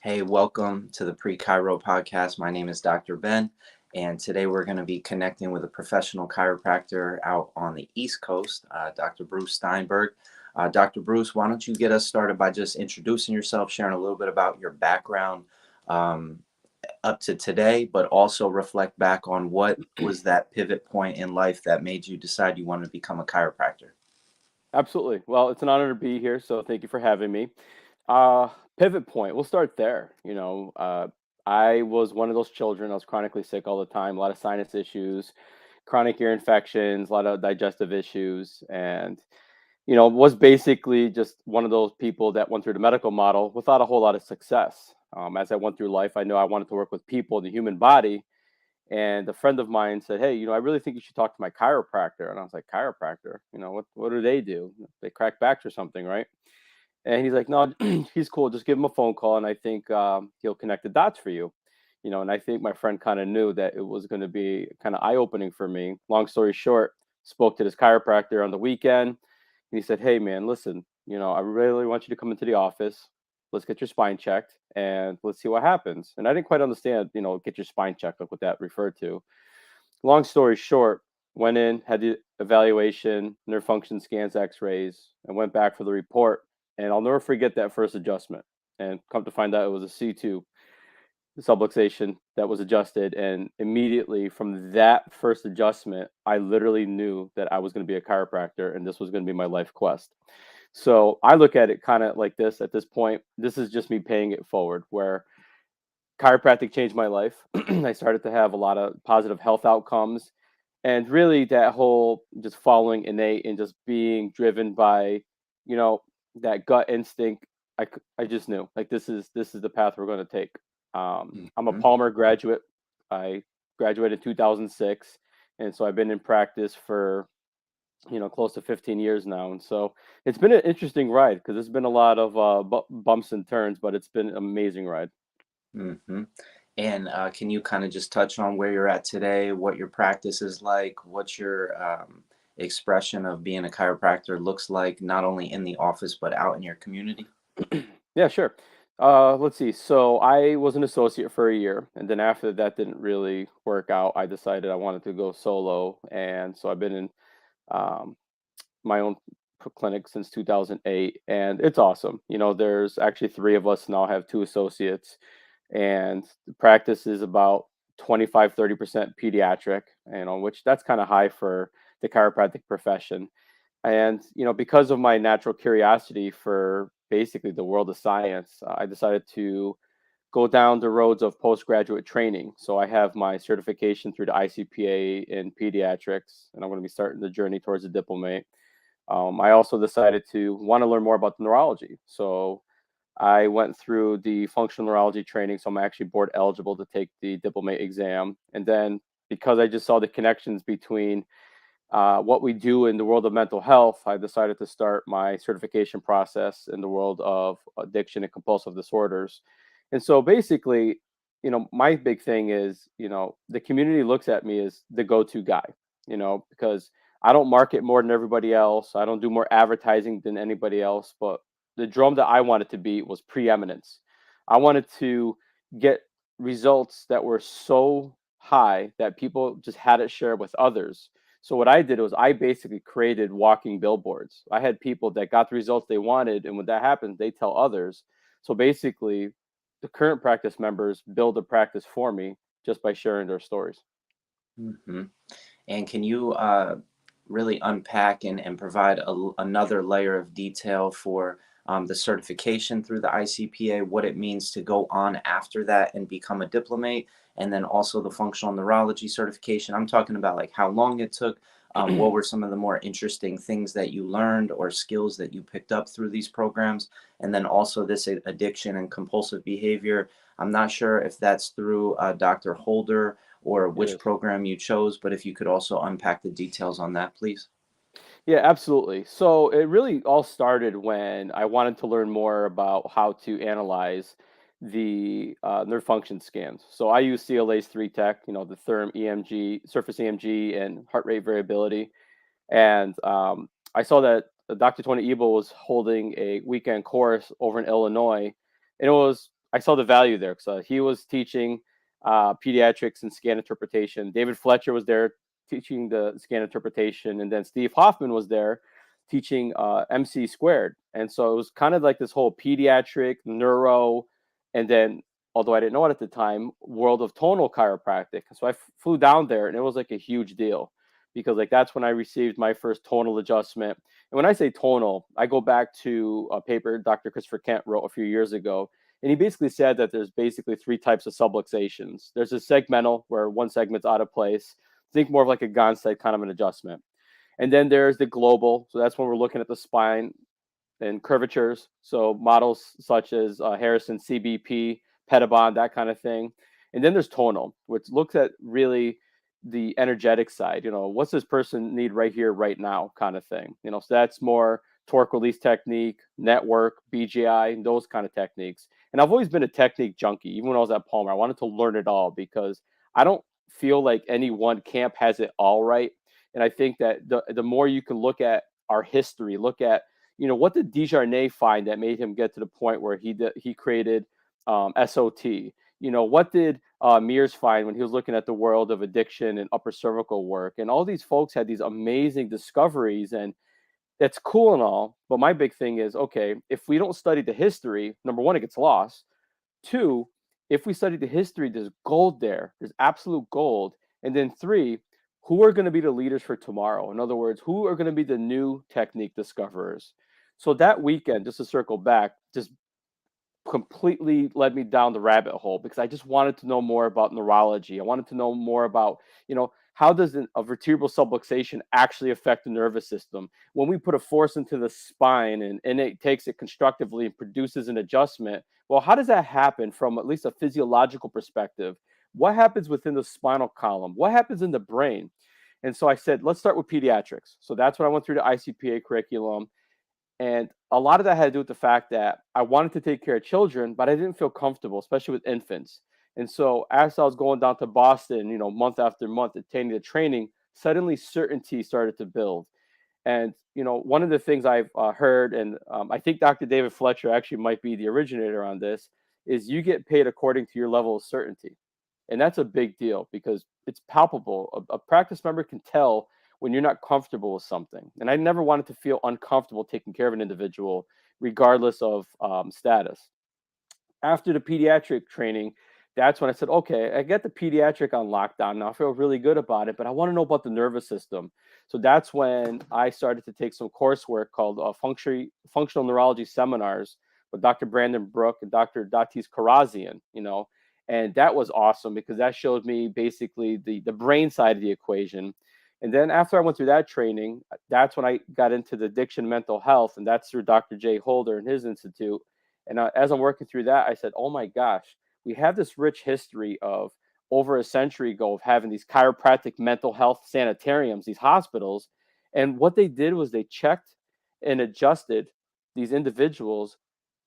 Hey, welcome to the Pre-Chiro podcast. My name is Dr. Ben, and today we're going to be connecting with a professional chiropractor out on the East Coast, Dr. Bruce Steinberg. Dr. Bruce, why don't you get us started by just introducing yourself, sharing a little bit about your background um, up to today, but also reflect back on what was that pivot point in life that made you decide you wanted to become a chiropractor? Absolutely. Well, it's an honor to be here, so thank you for having me. Uh, Pivot point. We'll start there. I was one of those children. I was chronically sick all the time, a lot of sinus issues, chronic ear infections, a lot of digestive issues, and was basically just one of those people that went through the medical model without a whole lot of success. As I went through life, I know I wanted to work with people in the human body, and a friend of mine said, "Hey, I really think you should talk to my chiropractor." And I was like, "Chiropractor? What do they do? They crack backs or something, right?" And he's like, "No, he's cool. Just give him a phone call, and I think he'll connect the dots for you." And I think my friend kind of knew that it was going to be kind of eye opening for me. Long story short, spoke to this chiropractor on the weekend, and he said, "Hey, man, listen, I really want you to come into the office. Let's get your spine checked, and let's see what happens." And I didn't quite understand, get your spine checked, like what that referred to. Long story short, went in, had the evaluation, nerve function scans, x-rays, and went back for the report. And I'll never forget that first adjustment. And come to find out it was a C2 subluxation that was adjusted. And immediately from that first adjustment, I literally knew that I was going to be a chiropractor and this was going to be my life quest. So I look at it kind of like this at this point. This is just me paying it forward, where chiropractic changed my life. I started to have a lot of positive health outcomes, and really that whole just following innate and just being driven by, you know, that gut instinct. I just knew, like, this is the path we're going to take. I'm a Mhm. Palmer graduate. I graduated in 2006, and so I've been in practice for close to 15 years now, and so it's been an interesting ride because there's been a lot of bumps and turns, but it's been an amazing ride. Mm-hmm. And can you kind of just touch on where you're at today, what your practice is like, what your expression of being a chiropractor looks like, not only in the office, but out in your community? Yeah, sure. Let's see. So I was an associate for a year, and then after that didn't really work out, I decided I wanted to go solo, and so I've been in um, my own clinic since 2008, and it's awesome. There's actually three of us now. Have two associates, and the practice is about 25-30% pediatric, which that's kind of high for the chiropractic profession. And, because of my natural curiosity for basically the world of science, I decided to go down the roads of postgraduate training. So I have my certification through the ICPA in pediatrics, and I'm going to be starting the journey towards a diplomate. I also decided to want to learn more about the neurology. So I went through the functional neurology training, so I'm actually board eligible to take the diplomate exam. And then because I just saw the connections between what we do in the world of mental health, I decided to start my certification process in the world of addiction and compulsive disorders. And so basically, my big thing is, the community looks at me as the go-to guy, because I don't market more than everybody else. I don't do more advertising than anybody else. But the drum that I wanted to beat was preeminence. I wanted to get results that were so high that people just had it share with others. So what I did was I basically created walking billboards. I had people that got the results they wanted, and when that happens, they tell others. So basically, the current practice members build a practice for me just by sharing their stories. Mm-hmm. And can you really unpack and provide another layer of detail for the certification through the ICPA, what it means to go on after that and become a diplomate, and then also the functional neurology certification? I'm talking about like how long it took. What were some of the more interesting things that you learned or skills that you picked up through these programs? And then also this addiction and compulsive behavior. I'm not sure if that's through Dr. Holder or It which is. program you chose, but if you could also unpack the details on that, please. Yeah, absolutely. So it really all started when I wanted to learn more about how to analyze the nerve function scans. So I use CLA's 3 Tech, the Therm EMG, surface EMG, and heart rate variability. And I saw that Dr. Tony Ebo was holding a weekend course over in Illinois, and it was I saw the value there. So he was teaching pediatrics and scan interpretation. David Fletcher was there teaching the scan interpretation, and then Steve Hoffman was there teaching MC squared. And so it was kind of like this whole pediatric neuro, and then, although I didn't know it at the time, world of tonal chiropractic. So I flew down there, and it was like a huge deal because like that's when I received my first tonal adjustment. And when I say tonal, I go back to a paper Dr. Christopher Kent wrote a few years ago, and he basically said that there's basically three types of subluxations. There's a segmental where one segment's out of place. Think more of like a Gonstead kind of an adjustment. And then there's the global. So that's when we're looking at the spine and curvatures. So models such as Harrison CBP, Pettibon, that kind of thing. And then there's tonal, which looks at really the energetic side. What's this person need right here, right now, kind of thing. So that's more torque release technique, network, BGI, those kind of techniques. And I've always been a technique junkie. Even when I was at Palmer, I wanted to learn it all because I don't feel like any one camp has it all right. And I think that the more you can look at our history, look at what did Desjardins find that made him get to the point where he created SOT? What did Mears find when he was looking at the world of addiction and upper cervical work? And all these folks had these amazing discoveries, and that's cool and all. But my big thing is, okay, if we don't study the history, number one, it gets lost. Two, if we study the history, there's gold there. There's absolute gold. And then three, who are going to be the leaders for tomorrow? In other words, who are going to be the new technique discoverers? So that weekend, just to circle back, just completely led me down the rabbit hole because I just wanted to know more about neurology. I wanted to know more about, how does a vertebral subluxation actually affect the nervous system? When we put a force into the spine and it takes it constructively and produces an adjustment, well, how does that happen from at least a physiological perspective? What happens within the spinal column? What happens in the brain? And so I said, let's start with pediatrics. So that's when I went through the ICPA curriculum. And a lot of that had to do with the fact that I wanted to take care of children, but I didn't feel comfortable, especially with infants. And so as I was going down to Boston, month after month, attending the training, suddenly certainty started to build. And one of the things I've heard, and I think Dr. David Fletcher actually might be the originator on this, is you get paid according to your level of certainty. And that's a big deal because it's palpable. A practice member can tell when you're not comfortable with something. And I never wanted to feel uncomfortable taking care of an individual, regardless of status. After the pediatric training, that's when I said, okay, I get the pediatric on lockdown now. I feel really good about it, but I want to know about the nervous system. So that's when I started to take some coursework called functional neurology seminars with Dr. Brandon Brook and Dr. Datis Karazian, and that was awesome because that showed me basically the brain side of the equation. And then after I went through that training, that's when I got into the addiction mental health, and that's through Dr. Jay Holder and his institute. And as I'm working through that, I said, oh my gosh, we have this rich history of over a century ago of having these chiropractic mental health sanitariums, these hospitals. And what they did was they checked and adjusted these individuals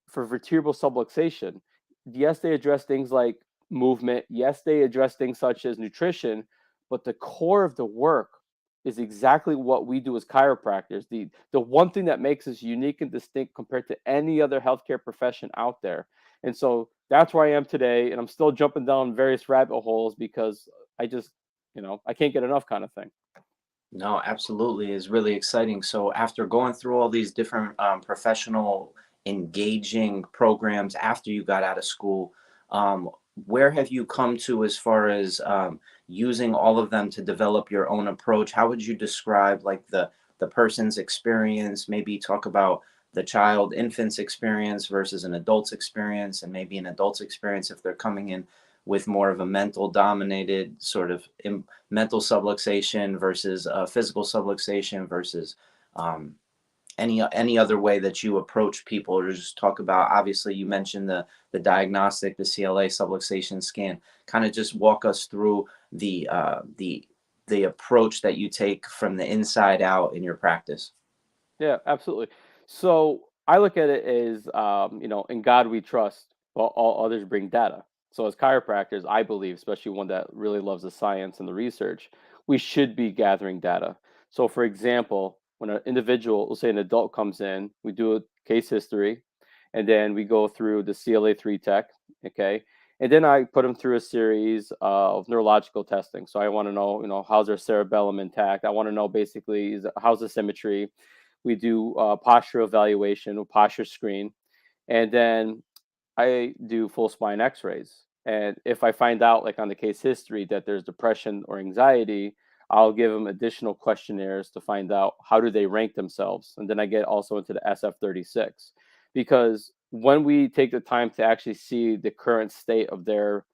for vertebral subluxation. Yes, they address things like movement. Yes, they address things such as nutrition, but the core of the work is exactly what we do as chiropractors. The one thing that makes us unique and distinct compared to any other healthcare profession out there. And so that's where I am today, and I'm still jumping down various rabbit holes because I just, I can't get enough kind of thing. No, absolutely is really exciting. So after going through all these different professional engaging programs after you got out of school, um, where have you come to as far as using all of them to develop your own approach? How would you describe like the person's experience? Maybe talk about the infant's experience versus an adult's experience, and maybe an adult's experience if they're coming in with more of a mental dominated sort of mental subluxation versus physical subluxation versus um, any other way that you approach people, or just talk about, obviously you mentioned the diagnostic, the CLA subluxation scan. Kind of just walk us through the approach that you take from the inside out in your practice. Yeah, absolutely. So I look at it as, in God we trust, but all others bring data. So as chiropractors, I believe, especially one that really loves the science and the research, we should be gathering data. So for example, when an individual, let's say an adult comes in, we do a case history, and then we go through the CLA 3 tech. Okay. And then I put them through a series of neurological testing. So I want to know, how's their cerebellum intact? I want to know basically how's the symmetry. We do posture evaluation, posture screen, and then I do full spine x-rays. And if I find out, like on the case history, that there's depression or anxiety, I'll give them additional questionnaires to find out how do they rank themselves. And then I get also into the SF-36. Because when we take the time to actually see the current state of their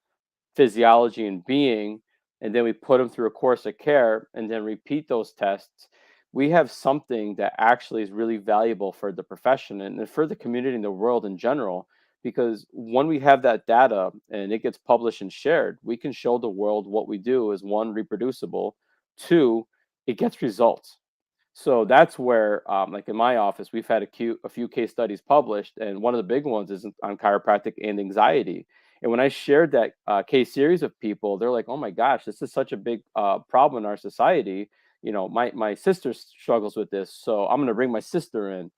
physiology and being, and then we put them through a course of care and then repeat those tests, we have something that actually is really valuable for the profession and for the community and the world in general. Because when we have that data and it gets published and shared, we can show the world what we do is one, reproducible, two, it gets results. So that's where, like in my office, we've had a few case studies published, and one of the big ones is on chiropractic and anxiety. And when I shared that case series with people, they're like, "Oh my gosh, this is such a big problem in our society." My sister struggles with this, so I'm going to bring my sister in.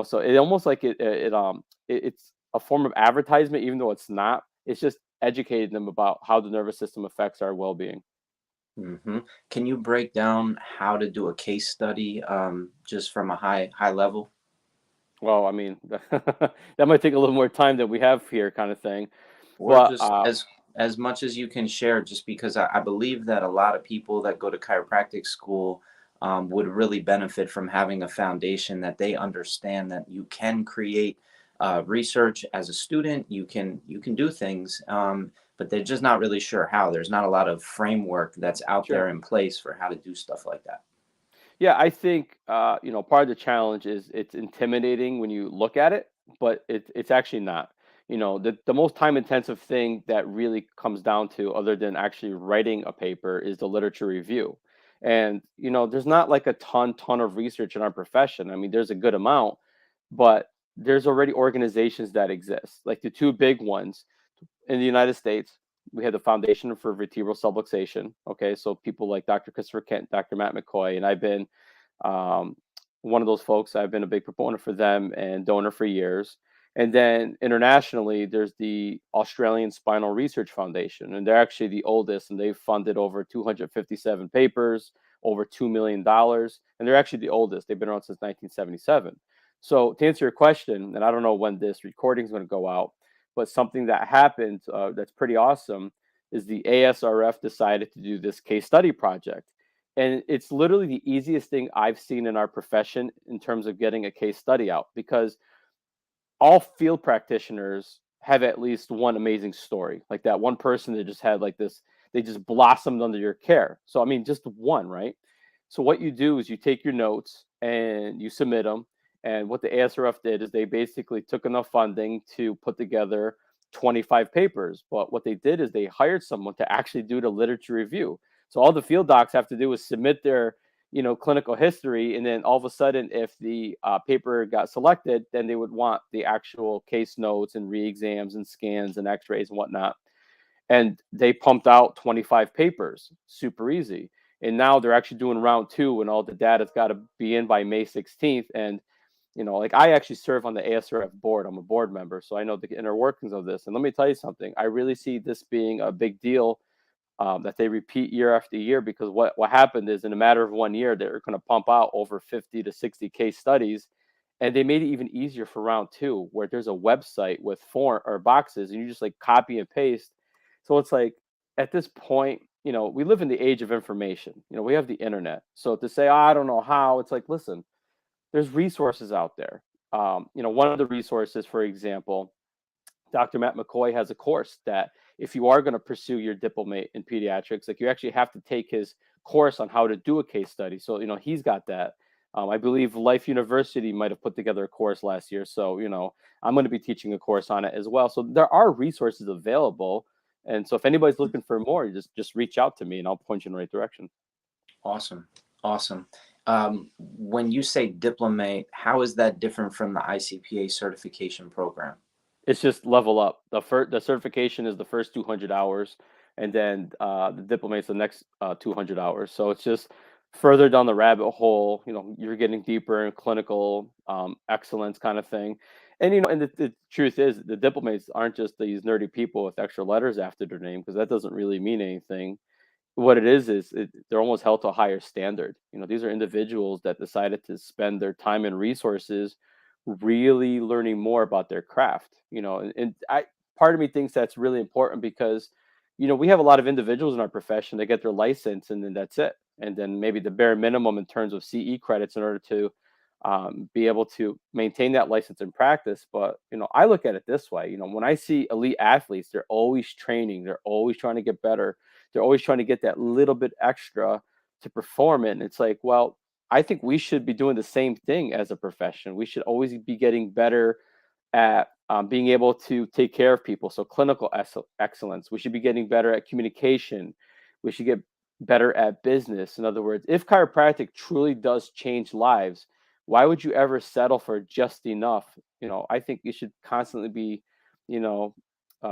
So it almost like it's a form of advertisement, even though it's not. It's just educating them about how the nervous system affects our well-being. Hmm. Can you break down how to do a case study, just from a high level? Well, I mean, that might take a little more time than we have here, kind of thing. Or But just as much as you can share, just because I believe that a lot of people that go to chiropractic school would really benefit from having a foundation that they understand that you can create research as a student. You can do things, but they're just not really sure how. There's not a lot of framework that's out sure. there in place for how to do stuff like that. Yeah, I think part of the challenge is it's intimidating when you look at it, but it's actually not. The most time intensive thing that really comes down to, other than actually writing a paper, is the literature review. And there's not like a ton of research in our profession. I mean, there's a good amount, but there's already organizations that exist. Like the two big ones in the United States, we had the Foundation for Vertebral Subluxation. Okay, so people like Dr. Christopher Kent, Dr. Matt McCoy, and I've been um, one of those folks. I've been a big proponent for them and donor for years. And then internationally, there's the Australian Spinal Research Foundation, and they're actually the oldest, and they've funded over 257 papers, over $2 million, and they're actually the oldest. They've been around since 1977. So to answer your question, and I don't know when this recording is going to go out, but something that happened that's pretty awesome is the ASRF decided to do this case study project. And it's literally the easiest thing I've seen in our profession in terms of getting a case study out, because all field practitioners have at least one amazing story, like that one person that just had like this, they just blossomed under your care. So I mean, just one, right? So what you do is you take your notes and you submit them. And what the ASRF did is they basically took enough funding to put together 25 papers. But what they did is they hired someone to actually do the literature review. So all the field docs have to do is submit their clinical history, and then all of a sudden, if the paper got selected, then they would want the actual case notes and re-exams and scans and x-rays and whatnot. And they pumped out 25 papers, super easy. And now they're actually doing round two, and all the data's got to be in by May 16th. And like I actually serve on the ASRF board. I'm a board member, so I know the inner workings of this. And let me tell you something, I really see this being a big deal, that they repeat year after year, because what happened is in a matter of 1 year they're going to pump out over 50 to 60 case studies. And they made it even easier for round two, where there's a website with form or boxes, and you just like copy and paste. So it's like, at this point, we live in the age of information. We have the internet, so to say, "Oh, I don't know how," it's like, listen, there's resources out there. One of the resources, for example, Dr. Matt McCoy has a course that, if you are going to pursue your diplomate in pediatrics, like, you actually have to take his course on how to do a case study. So, he's got that. I believe Life University might have put together a course last year. So, I'm going to be teaching a course on it as well. So there are resources available. And so if anybody's looking for more, you just reach out to me and I'll point you in the right direction. Awesome. Awesome. When you say diplomate, how is that different from the ICPA certification program? It's just level up. The certification is the first 200 hours, and then the diplomate's the next 200 hours. So it's just further down the rabbit hole. You're getting deeper in clinical excellence kind of thing. And the truth is, the diplomates aren't just these nerdy people with extra letters after their name, because that doesn't really mean anything. What it is they're almost held to a higher standard. These are individuals that decided to spend their time and resources really learning more about their craft. And I part of me thinks that's really important because we have a lot of individuals in our profession that get their license and then that's it. And then maybe the bare minimum in terms of CE credits in order to be able to maintain that license in practice. But I look at it this way. When I see elite athletes, they're always training, they're always trying to get better, they're always trying to get that little bit extra to perform it. And it's like, well, I think we should be doing the same thing as a profession. We should always be getting better at being able to take care of people. So clinical excellence. We should be getting better at communication. We should get better at business. In other words, if chiropractic truly does change lives, why would you ever settle for just enough? I think you should constantly be, you know,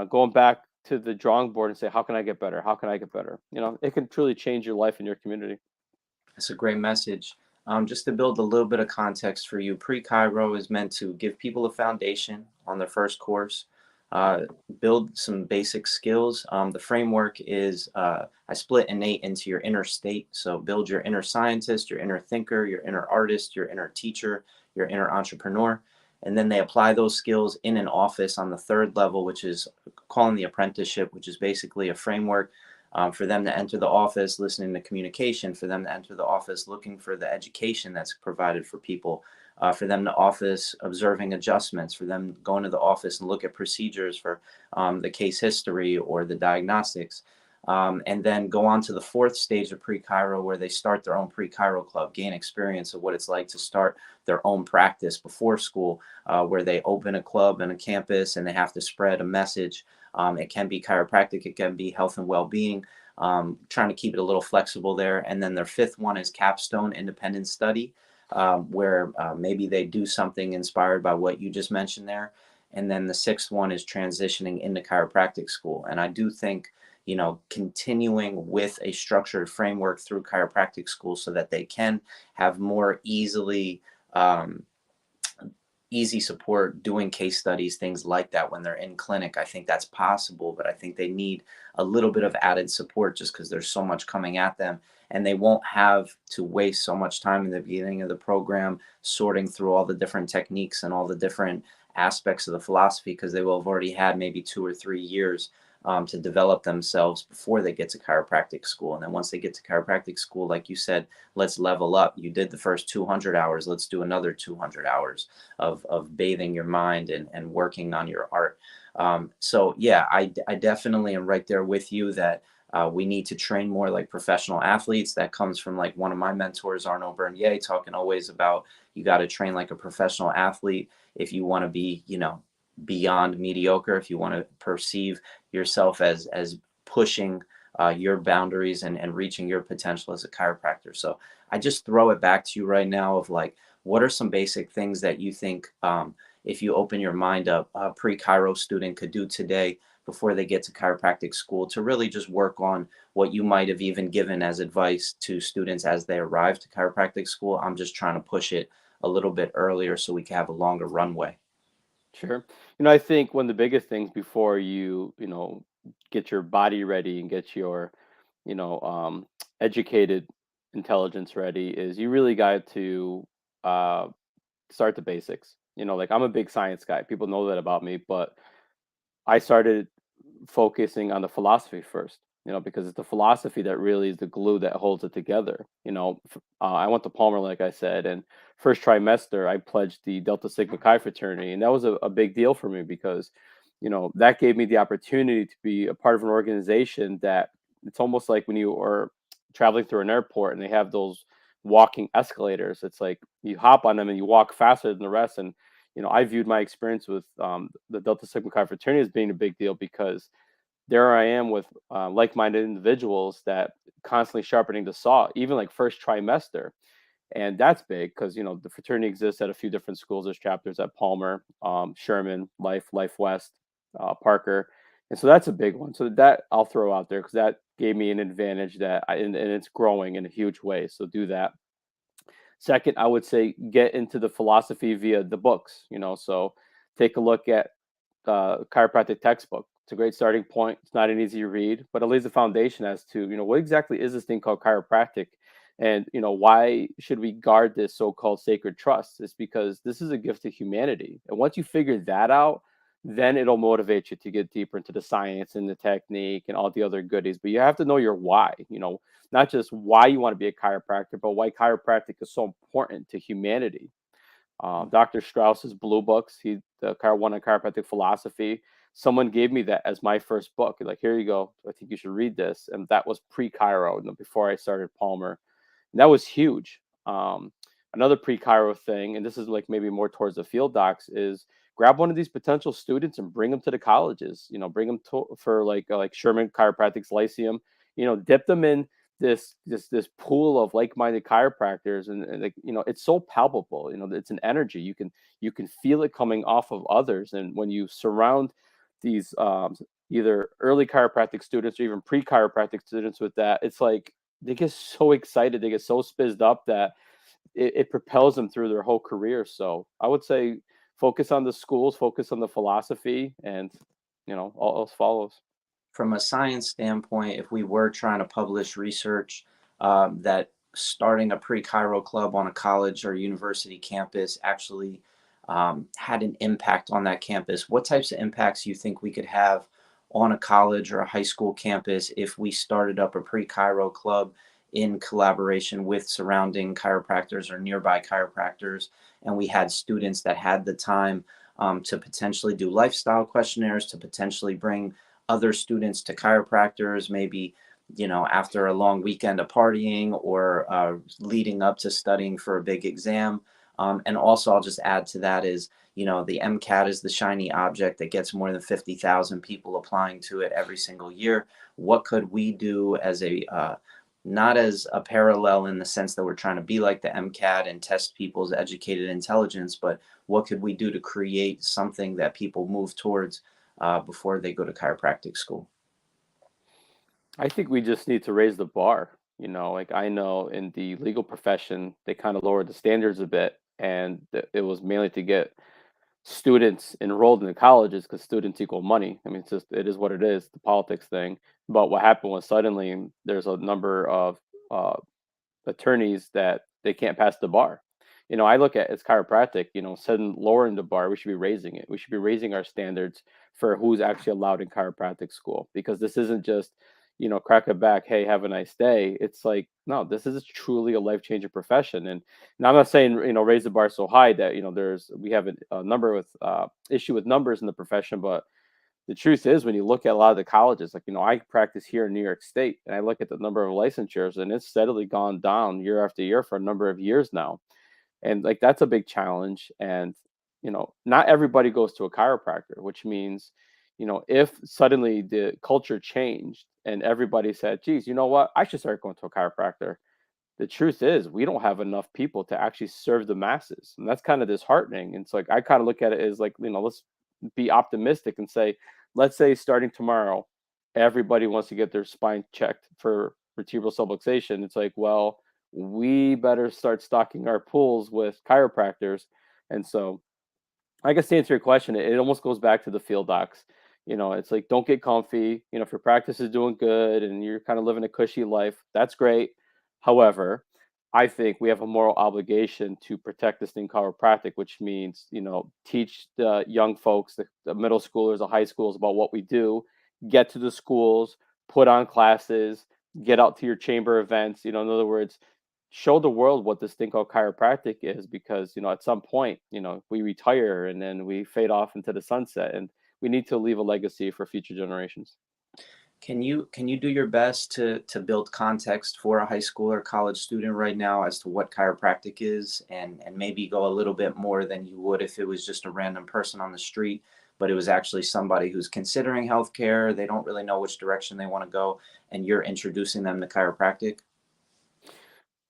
going back to the drawing board and say, how can I get better? How can I get better? It can truly change your life and your community. That's a great message. Just to build a little bit of context for you, pre-Chiro is meant to give people a foundation on their first course, uh, build some basic skills. The framework is I split innate into your inner state. So build your inner scientist, your inner thinker, your inner artist, your inner teacher, your inner entrepreneur. And then they apply those skills in an office on the third level, which is calling the apprenticeship, which is basically a framework for them to enter the office listening to communication, for them to enter the office looking for the education that's provided for people, for them to office observing adjustments, for them going to the office and look at procedures for the case history or the diagnostics. And then go on to the fourth stage of pre-Chiro where they start their own pre-Chiro club, gain experience of what it's like to start their own practice before school, where they open a club and a campus and they have to spread a message. It can be chiropractic, it can be health and well-being, trying to keep it a little flexible there. And then their fifth one is capstone independent study, where maybe they do something inspired by what you just mentioned there. And then the sixth one is transitioning into chiropractic school. And I do think, continuing with a structured framework through chiropractic school so that they can have more um, easy support doing case studies, things like that when they're in clinic. I think that's possible, but I think they need a little bit of added support just because there's so much coming at them and they won't have to waste so much time in the beginning of the program sorting through all the different techniques and all the different aspects of the philosophy because they will have already had maybe 2 or 3 years to develop themselves before they get to chiropractic school. And then once they get to chiropractic school, like you said, let's level up. You did the first 200 hours, let's do another 200 hours of bathing your mind and working on your art. So yeah, I definitely am right there with you that we need to train more like professional athletes. That comes from like one of my mentors, Arno Bernier, talking always about you got to train like a professional athlete if you want to be, beyond mediocre, if you want to perceive yourself as pushing your boundaries and reaching your potential as a chiropractor. So I just throw it back to you right now of like, what are some basic things that you think, if you open your mind up, a pre-Chiro student could do today before they get to chiropractic school to really just work on what you might have even given as advice to students as they arrive to chiropractic school? I'm just trying to push it a little bit earlier so we can have a longer runway. Sure. I think one of the biggest things before get your body ready and get your, you know, um, educated intelligence ready is you really got to uh, start the basics. Like I'm a big science guy. People know that about me, but I started focusing on the philosophy first, because it's the philosophy that really is the glue that holds it together. I went to Palmer, like I said, and first trimester, I pledged the Delta Sigma Chi fraternity. And that was a big deal for me because, that gave me the opportunity to be a part of an organization that it's almost like when you are traveling through an airport and they have those walking escalators. It's like you hop on them and you walk faster than the rest. And I viewed my experience with the Delta Sigma Chi fraternity as being a big deal because there I am with like-minded individuals that constantly sharpening the saw, even like first trimester, and that's big because the fraternity exists at a few different schools. There's chapters at Palmer, Sherman, Life West, Parker, and so that's a big one. So that I'll throw out there because that gave me an advantage and it's growing in a huge way. So do that. Second, I would say get into the philosophy via the books, so take a look at chiropractic textbook. It's a great starting point. It's not an easy read, but it lays a foundation as to, what exactly is this thing called chiropractic, and why should we guard this so-called sacred trust? It's because this is a gift to humanity, and once you figure that out, then it'll motivate you to get deeper into the science and the technique and all the other goodies. But you have to know your why. Not just why you want to be a chiropractor, but why chiropractic is so important to humanity. Dr. Strauss's Blue Books. The one on chiropractic philosophy. Someone gave me that as my first book. Like, here you go. I think you should read this. And that was pre-Chiro, before I started Palmer. And that was huge. Another pre-Chiro thing, and this is like maybe more towards the field docs, is grab one of these potential students and bring them to the colleges. Bring them for like Sherman Chiropractic's Lyceum. Dip them in this pool of like-minded chiropractors, and like, it's so palpable. It's an energy. You can feel it coming off of others, and when you surround these either early chiropractic students or even pre-chiropractic students with that, it's like they get so excited, they get so spizzed up that it propels them through their whole career. So I would say focus on the schools, focus on the philosophy, and all else follows. From a science standpoint, if we were trying to publish research that starting a pre-Chiro club on a college or university campus actually had an impact on that campus, what types of impacts you think we could have on a college or a high school campus if we started up a pre-Chiro club in collaboration with surrounding chiropractors or nearby chiropractors, and we had students that had the time to potentially do lifestyle questionnaires, to potentially bring other students to chiropractors, maybe, after a long weekend of partying or leading up to studying for a big exam. And also, I'll just add to that is, the MCAT is the shiny object that gets more than 50,000 people applying to it every single year. What could we do as not as a parallel in the sense that we're trying to be like the MCAT and test people's educated intelligence, but what could we do to create something that people move towards before they go to chiropractic school? I think we just need to raise the bar. Like, I know in the legal profession, they kind of lowered the standards a bit, and it was mainly to get students enrolled in the colleges because students equal money. I mean, it is what it is, the politics thing. But what happened was suddenly there's a number of uh, attorneys that they can't pass the bar. I look at it's chiropractic, instead of lowering the bar, we should be raising it. We should be raising our standards for who's actually allowed in chiropractic school, because this isn't just, crack a back, hey, have a nice day. It's like, no, this is truly a life changing profession. And I'm not saying, raise the bar so high that, we have a number with issue with numbers in the profession, but the truth is, when you look at a lot of the colleges, like, I practice here in New York State, and I look at the number of licensures, and it's steadily gone down year after year for a number of years now. And like, that's a big challenge. And, not everybody goes to a chiropractor, which means, if suddenly the culture changed and everybody said, geez, you know what, I should start going to a chiropractor. The truth is, we don't have enough people to actually serve the masses. And that's kind of disheartening. And so, like, I kind of look at it as like, let's be optimistic and say, let's say starting tomorrow, everybody wants to get their spine checked for vertebral subluxation. It's like, well, we better start stocking our pools with chiropractors. And so, I guess to answer your question, it almost goes back to the field docs. It's like, don't get comfy. If your practice is doing good and you're kind of living a cushy life, that's great. However, I think we have a moral obligation to protect this thing called chiropractic, which means, teach the young folks, the middle schoolers, the high schools about what we do, get to the schools, put on classes, get out to your chamber events. In other words, show the world what this thing called chiropractic is, because at some point, we retire and then we fade off into the sunset, and we need to leave a legacy for future generations. Can you do your best to build context for a high school or college student right now as to what chiropractic is, and maybe go a little bit more than you would if it was just a random person on the street, but it was actually somebody who's considering healthcare, they don't really know which direction they want to go, and you're introducing them to chiropractic?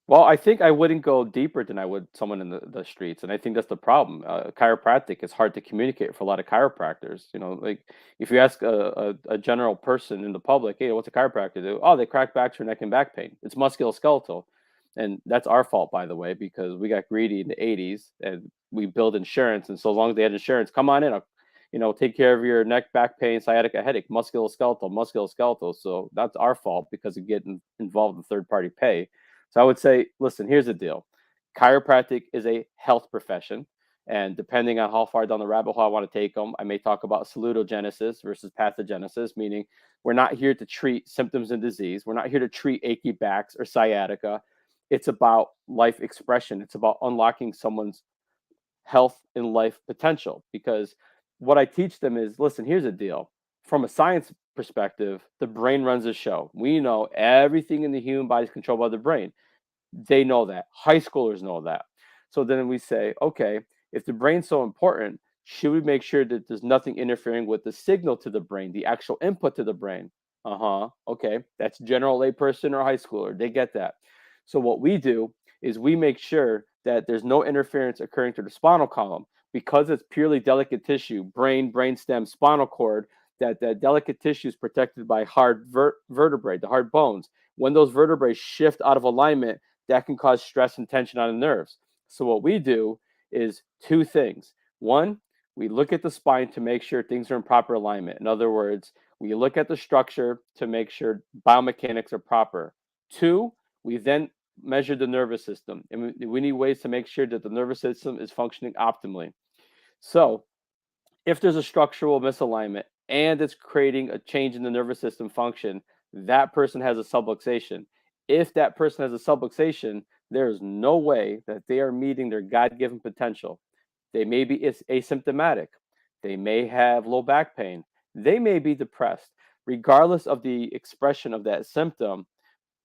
Well, I think I wouldn't go deeper than I would someone in the streets, and I think that's the problem. Chiropractic is hard to communicate for a lot of chiropractors. Like, if you ask a general person in the public, "Hey, what's a chiropractor do?" Oh, they crack backs for neck and back pain. It's musculoskeletal, And that's our fault, by the way, because we got greedy in the 80s and we build insurance. And so long as they had insurance, come on in, take care of your neck, back pain, sciatica, headache, musculoskeletal. So that's our fault because of getting involved in third party pay. So I would say, listen, here's the deal. Chiropractic is a health profession. And depending on how far down the rabbit hole I want to take them, I may talk about salutogenesis versus pathogenesis, meaning we're not here to treat symptoms and disease. We're not here to treat achy backs or sciatica. It's about life expression. It's about unlocking someone's health and life potential. Because what I teach them is, listen, here's the deal. From a science perspective, the brain runs the show. We know everything in the human body is controlled by the brain. They know that. High schoolers know that. So then we say, okay, if the brain's so important, should we make sure that there's nothing interfering with the signal to the brain, the actual input to the brain? Uh-huh. Okay. That's general layperson or high schooler. They get that. So what we do is we make sure that there's no interference occurring to the spinal column because it's purely delicate tissue, brain, brainstem, spinal cord, that delicate tissue is protected by hard vertebrae, the hard bones. When those vertebrae shift out of alignment, that can cause stress and tension on the nerves. So what we do is two things. One, we look at the spine to make sure things are in proper alignment. In other words, we look at the structure to make sure biomechanics are proper. Two, we then measure the nervous system, and we need ways to make sure that the nervous system is functioning optimally. So if there's a structural misalignment and it's creating a change in the nervous system function, that person has a subluxation. If that person has a subluxation, there's no way that they are meeting their God-given potential. They may be asymptomatic. They may have low back pain. They may be depressed. Regardless of the expression of that symptom,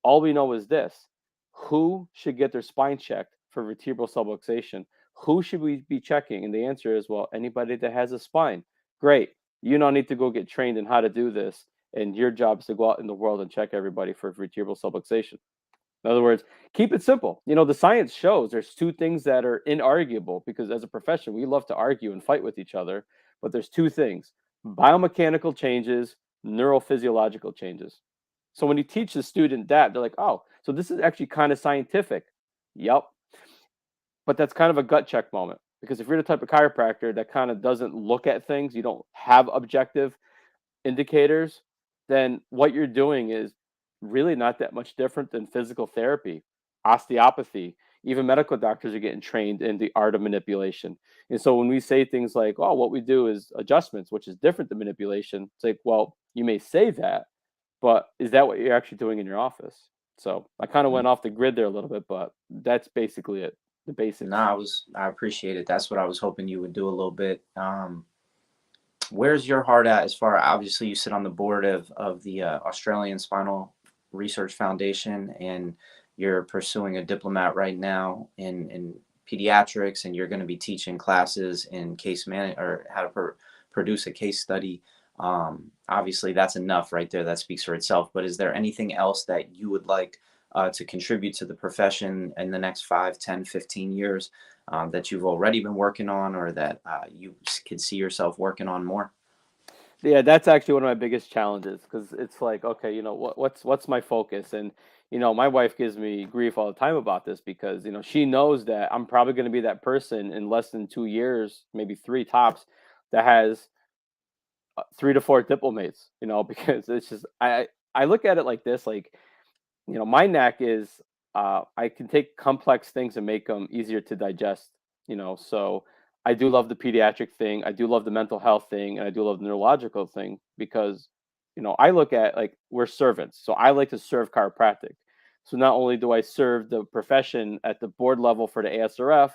all we know is this: who should get their spine checked for vertebral subluxation? Who should we be checking? And the answer is, well, anybody that has a spine. Great. You now need to go get trained in how to do this. And your job is to go out in the world and check everybody for vertebral subluxation. In other words, keep it simple. The science shows there's two things that are inarguable because as a profession, we love to argue and fight with each other. But there's two things: biomechanical changes, neurophysiological changes. So when you teach the student that, they're like, oh, so this is actually kind of scientific. Yep. But that's kind of a gut check moment because if you're the type of chiropractor that kind of doesn't look at things, you don't have objective indicators, then what you're doing is really not that much different than physical therapy, osteopathy. Even medical doctors are getting trained in the art of manipulation. And so when we say things like, oh, what we do is adjustments, which is different than manipulation, it's like, well, you may say that, but is that what you're actually doing in your office? So I kind of went off the grid there a little bit, but that's basically it, the No, basics. I appreciate it. That's what I was hoping you would do a little bit. Where's your heart at as far, obviously you sit on the board of the Australian Spinal Research Foundation, and you're pursuing a diplomat right now in pediatrics, and you're going to be teaching classes in case manage or how to produce a case study. Obviously that's enough right there. That speaks for itself. But is there anything else that you would like to contribute to the profession in the next 5, 10, 15 years that you've already been working on, or that you could see yourself working on more? Yeah, that's actually one of my biggest challenges because it's like, okay, what's my focus? And my wife gives me grief all the time about this because she knows that I'm probably going to be that person in less than 2 years, maybe three tops, that has 3 to 4 diplomates. Because it's just I look at it like this, like my knack is I can take complex things and make them easier to digest. So I do love the pediatric thing. I do love the mental health thing, and I do love the neurological thing because I look at like we're servants. So I like to serve chiropractic. So not only do I serve the profession at the board level for the ASRF,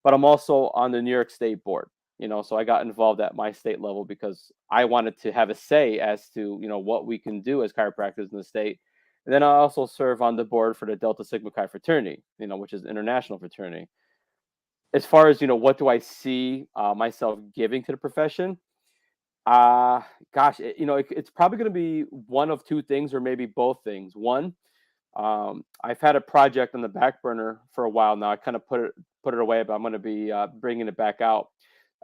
but I'm also on the New York State board. So I got involved at my state level because I wanted to have a say as to what we can do as chiropractors in the state. And then I also serve on the board for the Delta Sigma Chi fraternity, which is an international fraternity. As far as what do I see myself giving to the profession? Uh Gosh, it's probably going to be one of two things, or maybe both things. One, I've had a project on the back burner for a while now. I kind of put it away, but I'm going to be bringing it back out.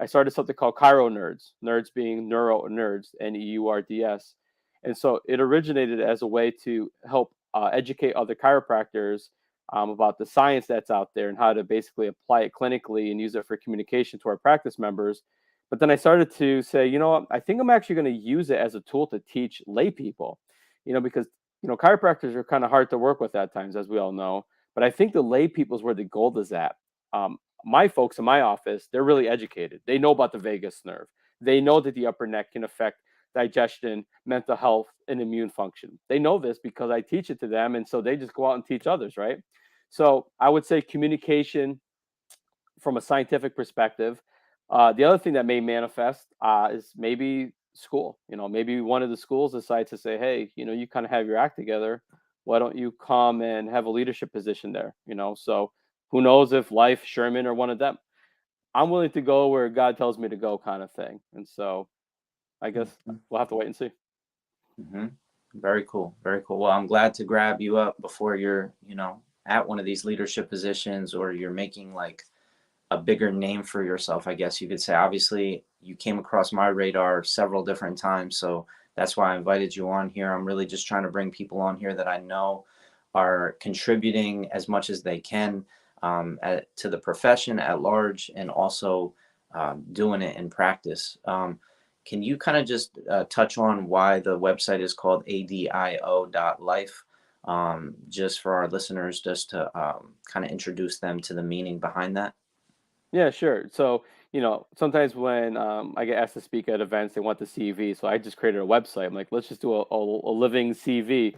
I started something called Chiro Nerds. Nerds being neuro nerds, NEURDS, and so it originated as a way to help educate other chiropractors about the science that's out there and how to basically apply it clinically and use it for communication to our practice members. But then I started to say, you know what, I think I'm actually going to use it as a tool to teach lay people, because chiropractors are kind of hard to work with at times, as we all know. But I think the lay people is where the gold is at. My folks in my office, they're really educated. They know about the vagus nerve. They know that the upper neck can affect digestion, mental health, and immune function. They know this because I teach it to them, and so they just go out and teach others, right? So I would say communication from a scientific perspective. The other thing that may manifest is maybe school. Maybe one of the schools decides to say, "Hey, you kind of have your act together. Why don't you come and have a leadership position there?" So who knows if Life, Sherman, or one of them. I'm willing to go where God tells me to go, kind of thing. And so I guess Mhm. we'll have to wait and see. Hmm. Very cool. Very cool. Well, I'm glad to grab you up before you're, at one of these leadership positions or you're making like a bigger name for yourself, I guess you could say. Obviously, you came across my radar several different times, so that's why I invited you on here. I'm really just trying to bring people on here that I know are contributing as much as they can to the profession at large and also doing it in practice. Can you kind of just touch on why the website is called adio.life? Just for our listeners, just to kind of introduce them to the meaning behind that. Yeah, sure. So, sometimes when I get asked to speak at events, they want the CV. So I just created a website. I'm like, let's just do a living CV.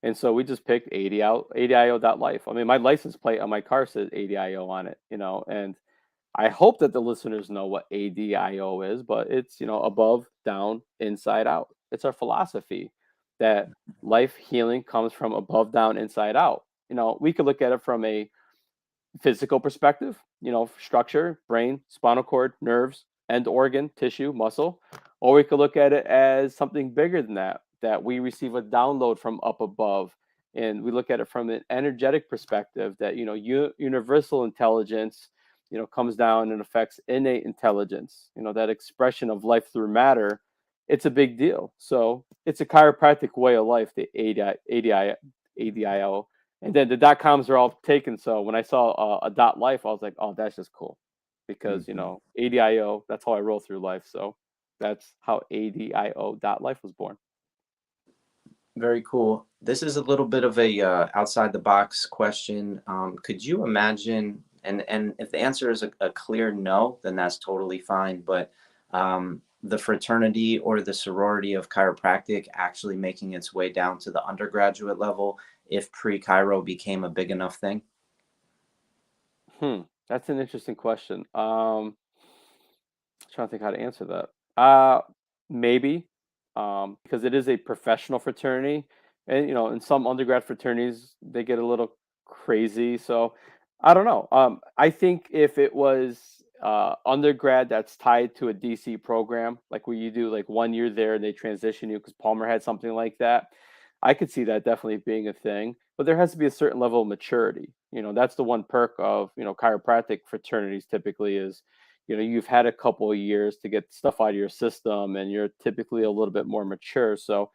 And so we just picked ADIO.life. I mean, my license plate on my car says ADIO on it, and I hope that the listeners know what ADIO is, but it's, above, down, inside out. It's our philosophy that life healing comes from above, down, inside out. We could look at it from a physical perspective, structure, brain, spinal cord, nerves, end organ, tissue, muscle. Or we could look at it as something bigger than that, that we receive a download from up above. And we look at it from an energetic perspective that, universal intelligence, comes down and affects innate intelligence, that expression of life through matter. It's a big deal. So it's a chiropractic way of life, the ADIO, and then the dot coms are all taken. So when I saw a dot life, I was like, oh, that's just cool because, Mhm. ADIO, that's how I roll through life. So that's how ADIO dot life was born. Very cool. This is a little bit of a outside the box question. Could you imagine, and if the answer is a clear no, then that's totally fine. But the fraternity or the sorority of chiropractic actually making its way down to the undergraduate level if pre-chiro became a big enough thing? Hmm. That's an interesting question. Trying to think how to answer that. Maybe, because it is a professional fraternity, and in some undergrad fraternities they get a little crazy. So I don't know. I think if it was undergrad that's tied to a DC program, like where you do like 1 year there and they transition you, because Palmer had something like that, I could see that definitely being a thing. But there has to be a certain level of maturity. That's the one perk of chiropractic fraternities typically is you've had a couple of years to get stuff out of your system and you're typically a little bit more mature. So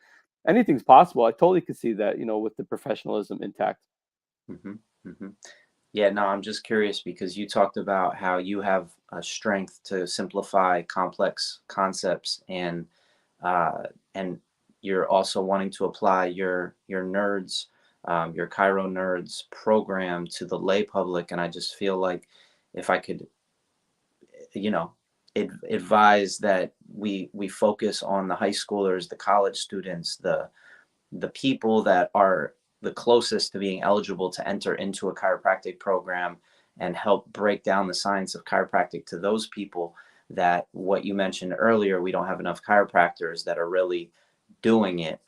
anything's possible. I totally could see that, with the professionalism intact. Hmm. Hmm. Yeah, no, I'm just curious because you talked about how you have a strength to simplify complex concepts and you're also wanting to apply your nerds, your Chiro nerds program to the lay public. And I just feel like if I could, you know, advise that we focus on the high schoolers, the college students, the people that are the closest to being eligible to enter into a chiropractic program and help break down the science of chiropractic to those people that what you mentioned earlier, we don't have enough chiropractors that are really doing it.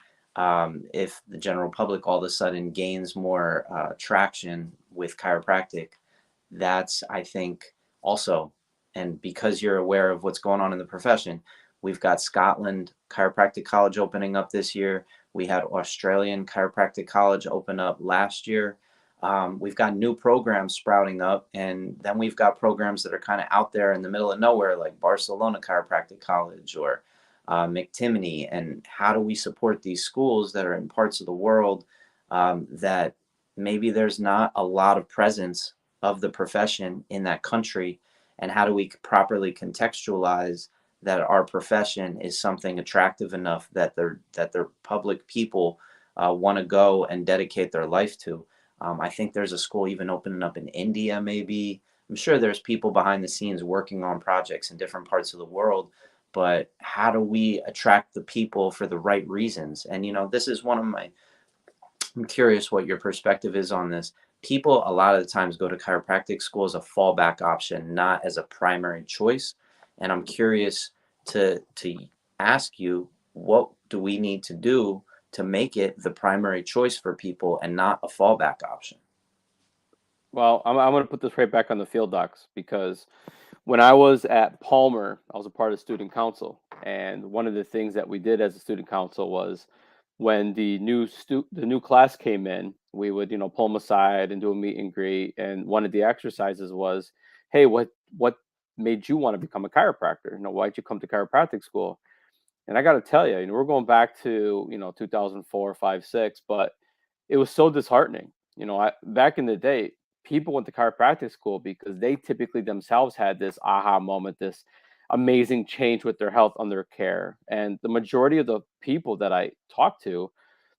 If the general public all of a sudden gains more traction with chiropractic, that's, I think, also, and because you're aware of what's going on in the profession, we've got Scotland Chiropractic College opening up this year. We had Australian Chiropractic College open up last year. We've got new programs sprouting up, and then we've got programs that are kind of out there in the middle of nowhere, like Barcelona Chiropractic College or McTimney. And how do we support these schools that are in parts of the world that maybe there's not a lot of presence of the profession in that country, and how do we properly contextualize that our profession is something attractive enough that their public people want to go and dedicate their life to. I think there's a school even opening up in India, maybe. I'm sure there's people behind the scenes working on projects in different parts of the world, but how do we attract the people for the right reasons? And this is one of my, I'm curious what your perspective is on this. People a lot of the times go to chiropractic school as a fallback option, not as a primary choice. And I'm curious to ask you, what do we need to do to make it the primary choice for people and not a fallback option? Well, I'm going to put this right back on the field docs because when I was at Palmer, I was a part of student council, and one of the things that we did as a student council was when the new class came in, we would pull them aside and do a meet and greet. And one of the exercises was, "Hey, what made you want to become a chiropractor? Why'd you come to chiropractic school?" And I got to tell you, we're going back to 2004, 5, 6, but it was so disheartening. Back in the day, people went to chiropractic school because they typically themselves had this aha moment, this amazing change with their health under care. And the majority of the people that I talked to,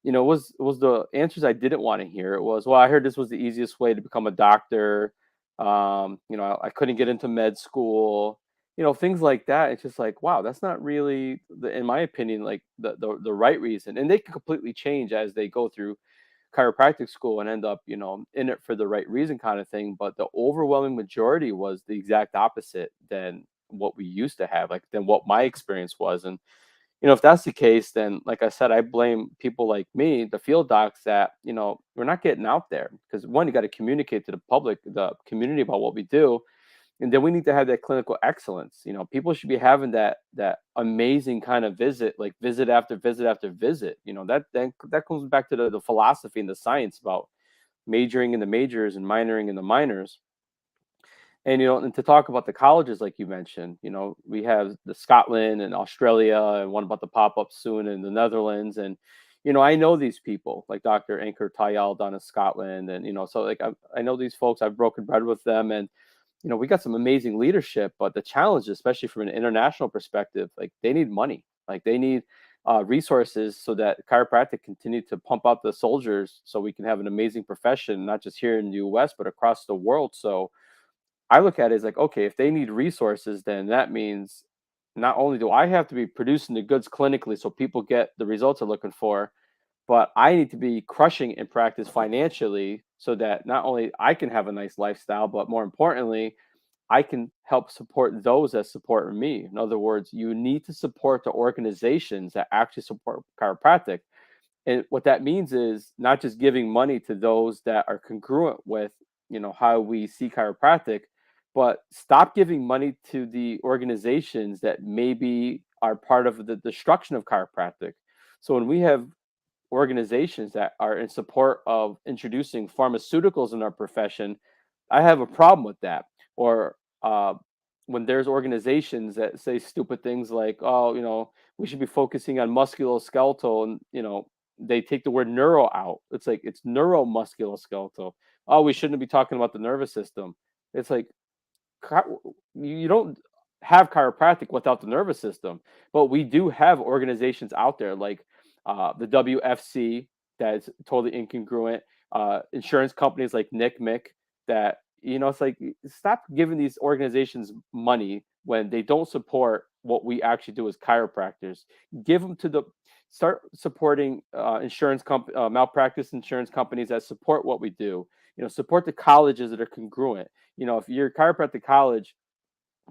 was the answers I didn't want to hear. It was, well, I heard this was the easiest way to become a doctor. I couldn't get into med school, things like that. It's just like, wow, that's not really, in my opinion, like the right reason. And they can completely change as they go through chiropractic school and end up, in it for the right reason kind of thing. But the overwhelming majority was the exact opposite than what we used to have, like than what my experience was. And, if that's the case, then like I said, I blame people like me, the field docs, that, we're not getting out there because one, you got to communicate to the public, the community about what we do. And then we need to have that clinical excellence. People should be having that amazing kind of visit, like visit after visit after visit. That comes back to the philosophy and the science about majoring in the majors and minoring in the minors. And and to talk about the colleges like you mentioned, we have the Scotland and Australia, and one about to pop up soon in the Netherlands. And I know these people like Dr. Ankur Tayal down in Scotland, and so like I know these folks. I've broken bread with them, and we got some amazing leadership, but the challenge, especially from an international perspective, like they need money, like they need resources so that chiropractic continue to pump out the soldiers, so we can have an amazing profession, not just here in the U.S. but across the world. So I look at it as like, okay, if they need resources, then that means not only do I have to be producing the goods clinically so people get the results they're looking for, but I need to be crushing in practice financially so that not only I can have a nice lifestyle, but more importantly, I can help support those that support me. In other words, you need to support the organizations that actually support chiropractic. And what that means is not just giving money to those that are congruent with, how we see chiropractic, but stop giving money to the organizations that maybe are part of the destruction of chiropractic. So when we have organizations that are in support of introducing pharmaceuticals in our profession, I have a problem with that. Or when there's organizations that say stupid things like, "Oh, we should be focusing on musculoskeletal," and they take the word neuro out. It's like it's neuromusculoskeletal. Oh, we shouldn't be talking about the nervous system. It's like you don't have chiropractic without the nervous system, but we do have organizations out there like the WFC that's totally incongruent. Insurance companies like NICMIC that it's like stop giving these organizations money when they don't support what we actually do as chiropractors. Give them to the start supporting malpractice insurance companies that support what we do. Support the colleges that are congruent. If your chiropractic college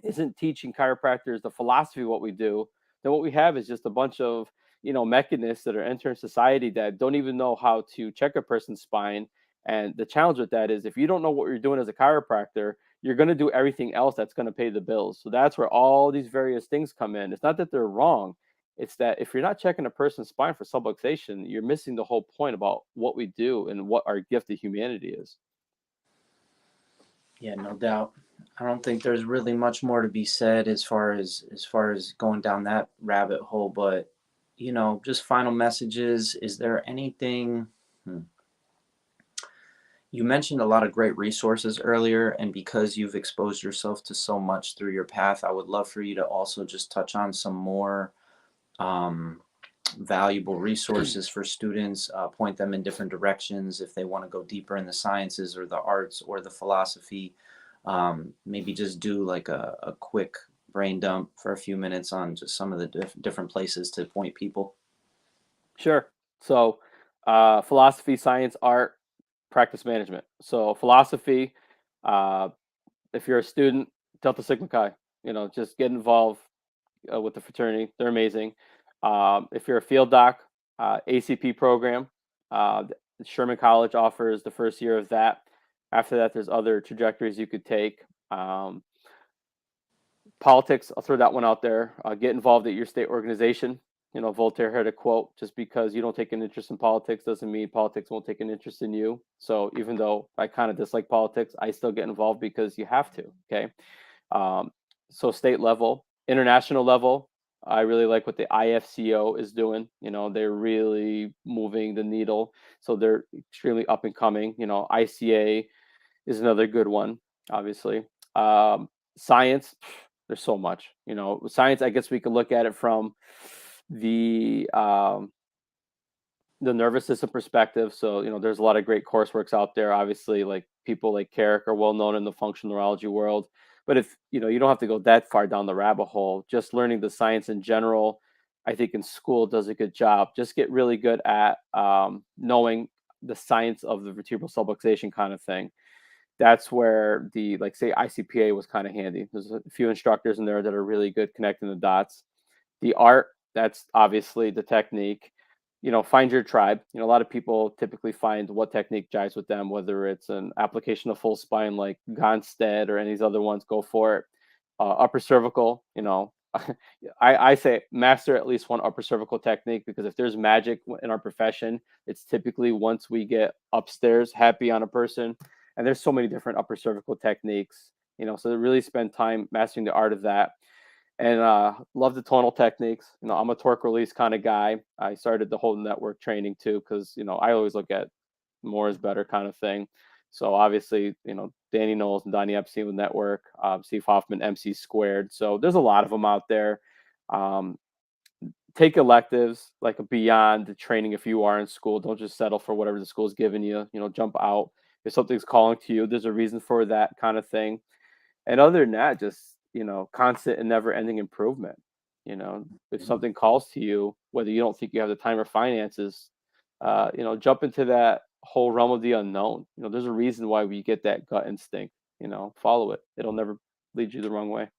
isn't teaching chiropractors the philosophy of what we do, then what we have is just a bunch of mechanists that are entering society that don't even know how to check a person's spine. And the challenge with that is if you don't know what you're doing as a chiropractor, you're going to do everything else that's going to pay the bills. So that's where all these various things come in. It's not that they're wrong. It's that if you're not checking a person's spine for subluxation, you're missing the whole point about what we do and what our gift to humanity is. Yeah, no doubt. I don't think there's really much more to be said as far as going down that rabbit hole, but just final messages. Is there anything? Hmm, You mentioned a lot of great resources earlier, and because you've exposed yourself to so much through your path, I would love for you to also just touch on some more um, valuable resources for students, point them in different directions if they want to go deeper in the sciences or the arts or the philosophy. Maybe just do like a quick brain dump for a few minutes on just some of the different places to point people. Sure. So, philosophy, science, art, practice management. So, philosophy, uh, if you're a student, Delta Sigma Chi, just get involved with the fraternity. They're amazing. If you're a field doc, ACP program, Sherman College offers the first year of that. After that, there's other trajectories you could take. Um, Politics, I'll throw that one out there. Get involved at your state organization. Voltaire had a quote: "Just because you don't take an interest in politics doesn't mean politics won't take an interest in you." So even though I kind of dislike politics, I still get involved because you have to. Okay. Um, so state level, international level, I really like what the IFCO is doing. They're really moving the needle. So they're extremely up and coming. ICA is another good one, obviously. Science, there's so much. Science, I guess we could look at it from the um, the nervous system perspective. So, there's a lot of great courseworks out there. Obviously, like people like Carrick are well known in the functional neurology world. But if you don't have to go that far down the rabbit hole, just learning the science in general, I think in school does a good job. Just get really good at knowing the science of the vertebral subluxation kind of thing. That's where the, like, say, ICPA was kind of handy. There's a few instructors in there that are really good connecting the dots. The art, that's obviously the technique. Find your tribe. A lot of people typically find what technique jives with them, whether it's an application of full spine like Gonstead or any of these other ones, go for it. Upper cervical, I say master at least one upper cervical technique, because if there's magic in our profession, it's typically once we get upstairs happy on a person. And there's so many different upper cervical techniques, so to really spend time mastering the art of that. And love the tonal techniques. I'm a torque release kind of guy. I started the whole network training too, because I always look at more is better kind of thing. So obviously, Danny Knowles and Donnie Epstein with network, Steve Hoffman, MC squared. So there's a lot of them out there. Um, Take electives like beyond the training. If you are in school, don't just settle for whatever the school's giving you. Jump out. If something's calling to you, there's a reason for that kind of thing. And other than that, just, constant and never ending improvement. If Mhm. something calls to you, whether you don't think you have the time or finances, jump into that whole realm of the unknown. There's a reason why we get that gut instinct. Follow it. It'll never lead you the wrong way.